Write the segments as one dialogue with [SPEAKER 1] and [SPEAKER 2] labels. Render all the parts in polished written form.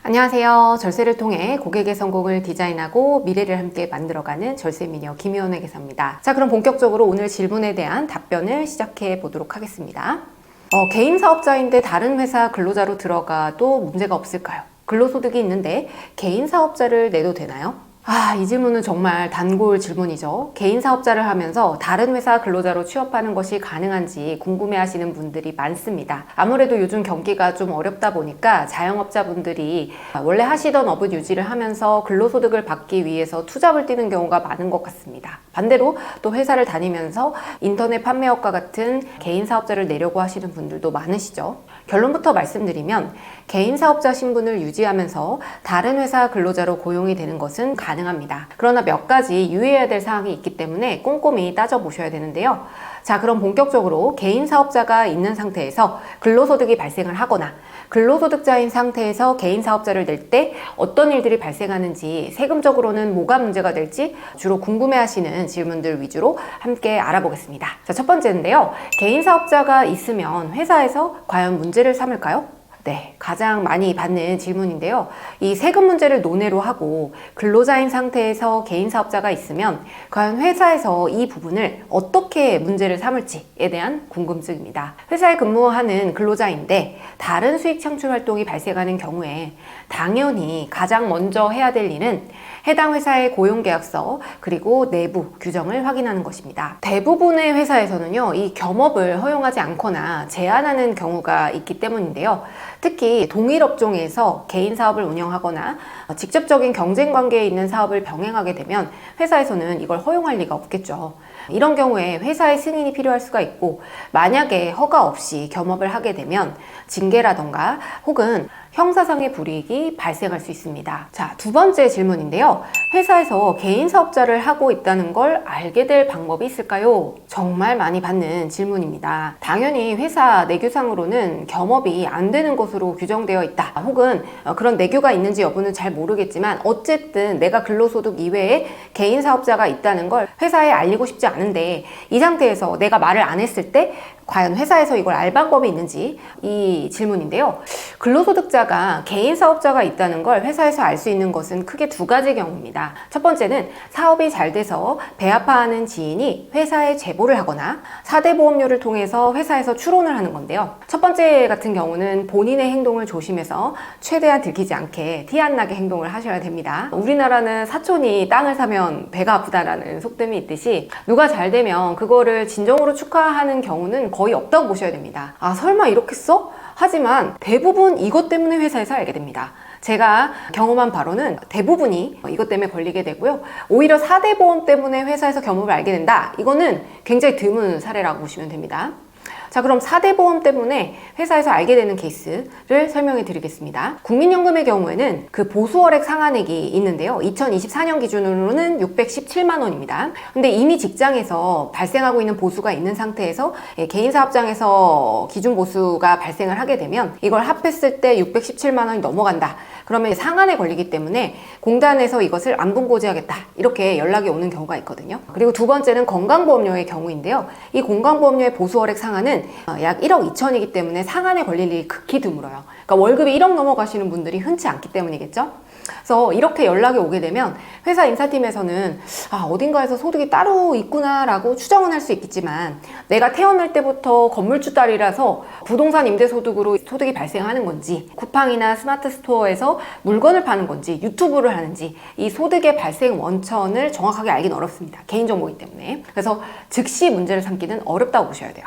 [SPEAKER 1] 안녕하세요. 절세를 통해 고객의 성공을 디자인하고 미래를 함께 만들어가는 절세미녀 김희원의 계사입니다. 자, 그럼 본격적으로 오늘 질문에 대한 답변을 시작해 보도록 하겠습니다. 개인 사업자인데 다른 회사 근로자로 들어가도 문제가 없을까요? 근로소득이 있는데 개인 사업자를 내도 되나요? 이 질문은 정말 단골 질문이죠. 개인 사업자를 하면서 다른 회사 근로자로 취업하는 것이 가능한지 궁금해하시는 분들이 많습니다. 아무래도 요즘 경기가 좀 어렵다 보니까 자영업자분들이 원래 하시던 업을 유지를 하면서 근로소득을 받기 위해서 투잡을 뛰는 경우가 많은 것 같습니다. 반대로 또 회사를 다니면서 인터넷 판매업과 같은 개인 사업자를 내려고 하시는 분들도 많으시죠. 결론부터 말씀드리면 개인 사업자 신분을 유지하면서 다른 회사 근로자로 고용이 되는 것은 가능합니다. 그러나 몇 가지 유의해야 될 사항이 있기 때문에 꼼꼼히 따져보셔야 되는데요. 자, 그럼 본격적으로 개인 사업자가 있는 상태에서 근로소득이 발생을 하거나 근로소득자인 상태에서 개인 사업자를 낼 때 어떤 일들이 발생하는지, 세금적으로는 뭐가 문제가 될지 주로 궁금해하시는 질문들 위주로 함께 알아보겠습니다. 자, 첫 번째인데요. 개인 사업자가 있으면 회사에서 과연 문제를 삼을까요? 네, 가장 많이 받는 질문인데요. 이 세금 문제를 논외로 하고 근로자인 상태에서 개인 사업자가 있으면 과연 회사에서 이 부분을 어떻게 문제를 삼을지에 대한 궁금증입니다. 회사에 근무하는 근로자인데 다른 수익 창출 활동이 발생하는 경우에 당연히 가장 먼저 해야 될 일은 해당 회사의 고용계약서 그리고 내부 규정을 확인하는 것입니다. 대부분의 회사에서는요, 이 겸업을 허용하지 않거나 제한하는 경우가 있기 때문인데요. 특히 동일 업종에서 개인 사업을 운영하거나 직접적인 경쟁 관계에 있는 사업을 병행하게 되면 회사에서는 이걸 허용할 리가 없겠죠. 이런 경우에 회사의 승인이 필요할 수가 있고, 만약에 허가 없이 겸업을 하게 되면 징계라던가 혹은 형사상의 불이익이 발생할 수 있습니다. 자, 두 번째 질문인데요. 회사에서 개인 사업자를 하고 있다는 걸 알게 될 방법이 있을까요? 정말 많이 받는 질문입니다. 당연히 회사 내규상으로는 겸업이 안 되는 것으로 규정되어 있다. 혹은 그런 내규가 있는지 여부는 잘 모르겠지만 어쨌든 내가 근로소득 이외에 개인 사업자가 있다는 걸 회사에 알리고 싶지 않은데, 이 상태에서 내가 말을 안 했을 때 과연 회사에서 이걸 알 방법이 있는지, 이 질문인데요. 근로소득자가 개인 사업자가 있다는 걸 회사에서 알 수 있는 것은 크게 두 가지 경우입니다. 첫 번째는 사업이 잘 돼서 배아파하는 지인이 회사에 제보를 하거나 4대 보험료를 통해서 회사에서 추론을 하는 건데요. 첫 번째 같은 경우는 본인의 행동을 조심해서 최대한 들키지 않게 티 안 나게 행동을 하셔야 됩니다. 우리나라는 사촌이 땅을 사면 배가 아프다라는 속담이 있듯이 누가 잘 되면 그거를 진정으로 축하하는 경우는 거의 없다고 보셔야 됩니다. 설마 이렇게 써? 하지만 대부분 이것 때문에 회사에서 알게 됩니다. 제가 경험한 바로는 대부분이 이것 때문에 걸리게 되고요. 오히려 4대 보험 때문에 회사에서 겸업을 알게 된다. 이거는 굉장히 드문 사례라고 보시면 됩니다. 자, 그럼 4대 보험 때문에 회사에서 알게 되는 케이스를 설명해 드리겠습니다. 국민연금의 경우에는 그 보수월액 상한액이 있는데요. 2024년 기준으로는 617만 원입니다. 근데 이미 직장에서 발생하고 있는 보수가 있는 상태에서 개인 사업장에서 기준 보수가 발생을 하게 되면 이걸 합했을 때 617만 원이 넘어간다. 그러면 상한에 걸리기 때문에 공단에서 이것을 안분고지하겠다. 이렇게 연락이 오는 경우가 있거든요. 그리고 두 번째는 건강보험료의 경우인데요. 이 건강보험료의 보수월액 상한은 약 1억 2천이기 때문에 상한에 걸릴 일이 극히 드물어요. 그러니까 월급이 1억 넘어가시는 분들이 흔치 않기 때문이겠죠. 그래서 이렇게 연락이 오게 되면 회사 인사팀에서는 어딘가에서 소득이 따로 있구나 라고 추정은 할 수 있겠지만, 내가 태어날 때부터 건물주 딸이라서 부동산 임대소득으로 소득이 발생하는 건지, 쿠팡이나 스마트 스토어에서 물건을 파는 건지, 유튜브를 하는지, 이 소득의 발생 원천을 정확하게 알기는 어렵습니다. 개인정보이기 때문에. 그래서 즉시 문제를 삼기는 어렵다고 보셔야 돼요.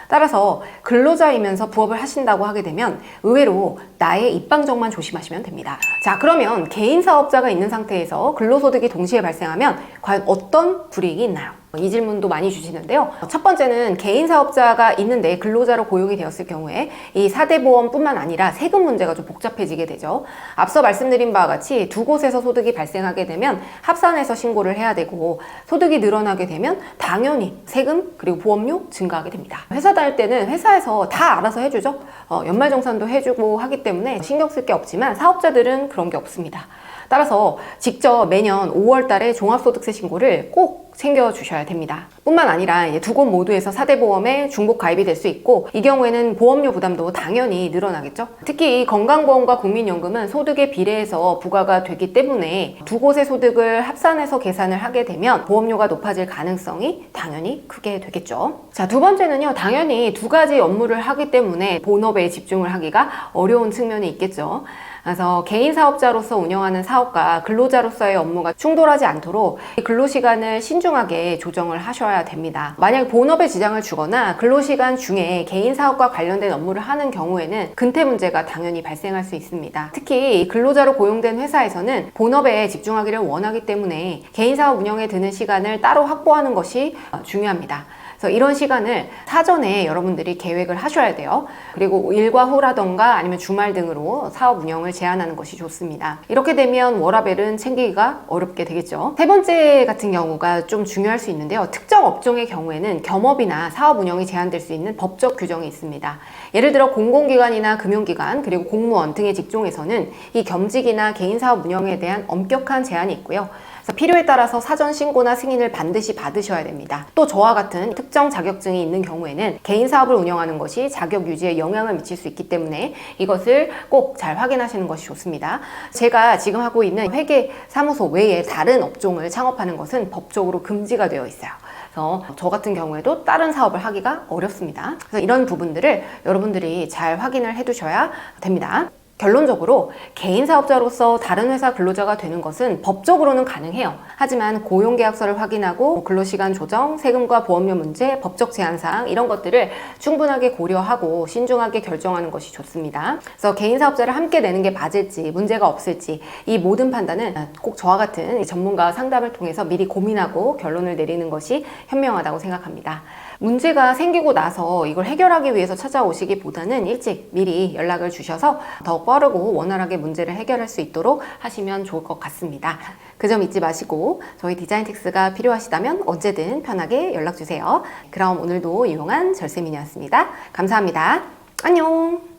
[SPEAKER 1] 따라서 근로자이면서 부업을 하신다고 하게 되면 의외로 나의 입방정만 조심하시면 됩니다. 자, 그러면 개인 사업자가 있는 상태에서 근로소득이 동시에 발생하면 과연 어떤 불이익이 있나요? 이 질문도 많이 주시는데요. 첫 번째는 개인 사업자가 있는데 근로자로 고용이 되었을 경우에 이 4대 보험뿐만 아니라 세금 문제가 좀 복잡해지게 되죠. 앞서 말씀드린 바와 같이 두 곳에서 소득이 발생하게 되면 합산해서 신고를 해야 되고, 소득이 늘어나게 되면 당연히 세금 그리고 보험료 증가하게 됩니다. 회사 다닐 때는 회사에서 다 알아서 해주죠. 연말정산도 해주고 하기 때문에 신경 쓸 게 없지만 사업자들은 그런 게 없습니다. 따라서 직접 매년 5월 달에 종합소득세 신고를 꼭 챙겨주셔야 됩니다. 뿐만 아니라 두 곳 모두에서 4대 보험에 중복 가입이 될 수 있고, 이 경우에는 보험료 부담도 당연히 늘어나겠죠. 특히 이 건강보험과 국민연금은 소득에 비례해서 부과가 되기 때문에 두 곳의 소득을 합산해서 계산을 하게 되면 보험료가 높아질 가능성이 당연히 크게 되겠죠. 자, 두 번째는요, 당연히 두 가지 업무를 하기 때문에 본업에 집중을 하기가 어려운 측면이 있겠죠. 그래서 개인 사업자로서 운영하는 사업과 근로자로서의 업무가 충돌하지 않도록 근로시간을 신중하게 조정을 하셔야 됩니다. 만약 본업에 지장을 주거나 근로시간 중에 개인 사업과 관련된 업무를 하는 경우에는 근태 문제가 당연히 발생할 수 있습니다. 특히 근로자로 고용된 회사에서는 본업에 집중하기를 원하기 때문에 개인 사업 운영에 드는 시간을 따로 확보하는 것이 중요합니다. 그래서 이런 시간을 사전에 여러분들이 계획을 하셔야 돼요. 그리고 일과 후라던가 아니면 주말 등으로 사업 운영을 제한하는 것이 좋습니다. 이렇게 되면 워라밸은 챙기기가 어렵게 되겠죠. 세 번째 같은 경우가 좀 중요할 수 있는데요. 특정 업종의 경우에는 겸업이나 사업 운영이 제한될 수 있는 법적 규정이 있습니다. 예를 들어 공공기관이나 금융기관 그리고 공무원 등의 직종에서는 이 겸직이나 개인 사업 운영에 대한 엄격한 제한이 있고요. 필요에 따라서 사전 신고나 승인을 반드시 받으셔야 됩니다. 또 저와 같은 특정 자격증이 있는 경우에는 개인 사업을 운영하는 것이 자격 유지에 영향을 미칠 수 있기 때문에 이것을 꼭 잘 확인하시는 것이 좋습니다. 제가 지금 하고 있는 회계사무소 외에 다른 업종을 창업하는 것은 법적으로 금지가 되어 있어요. 그래서 저 같은 경우에도 다른 사업을 하기가 어렵습니다. 그래서 이런 부분들을 여러분들이 잘 확인을 해두셔야 됩니다. 결론적으로 개인 사업자로서 다른 회사 근로자가 되는 것은 법적으로는 가능해요. 하지만 고용계약서를 확인하고 근로시간 조정, 세금과 보험료 문제, 법적 제한사항 이런 것들을 충분하게 고려하고 신중하게 결정하는 것이 좋습니다. 그래서 개인 사업자를 함께 내는 게 맞을지 문제가 없을지 이 모든 판단은 꼭 저와 같은 전문가 상담을 통해서 미리 고민하고 결론을 내리는 것이 현명하다고 생각합니다. 문제가 생기고 나서 이걸 해결하기 위해서 찾아오시기보다는 일찍 미리 연락을 주셔서 더 빠르고 원활하게 문제를 해결할 수 있도록 하시면 좋을 것 같습니다. 그 점 잊지 마시고 저희 디자인텍스가 필요하시다면 언제든 편하게 연락주세요. 그럼 오늘도 유용한 절세미니였습니다. 감사합니다. 안녕!